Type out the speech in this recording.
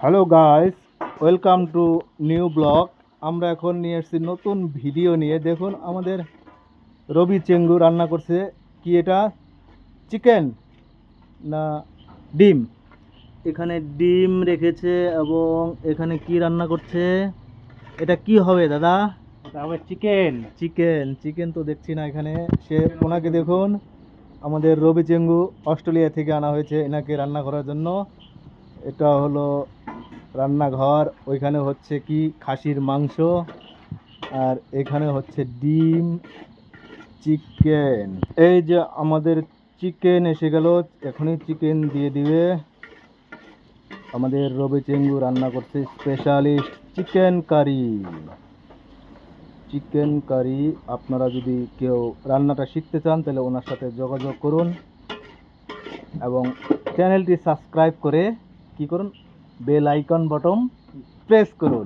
Hello guys, welcome to new blog. আমরা এখন নিয়ে এসেছি নতুন ভিডিও নিয়ে। দেখুন আমাদের রবি চেঙ্গু রান্না করছে। কি এটা? চিকেন না ডিম? এখানে ডিম রেখেছে এবং এখানে কি রান্না করছে? এটা কি হবে দাদা? তাহলে চিকেন চিকেন চিকেন তো দেখছি না এখানে। সে ওনাকে দেখুন, আমাদের রবি চেঙ্গু অস্ট্রেলিয়া থেকে আনা হয়েছে এনাকে রান্না করার জন্য। এটা হলো রান্নাঘর। ওইখানে হচ্ছে কি খাসির মাংস, আর এখানে হচ্ছে ডিম, চিকেন। এই যে আমাদের চিকেন এসে গেল, এখনই চিকেন দিয়ে দিবে। আমাদের রবি চেঙ্গু রান্না করছে specialist chicken curry. Chicken curry আপনারা যদি কেউ রান্নাটা শিখতে চান তাহলে ওনার সাথে যোগাযোগ করুন এবং চ্যানেলটি সাবস্ক্রাইব করে কি করুন, বেল আইকন বটন প্রেস করুন।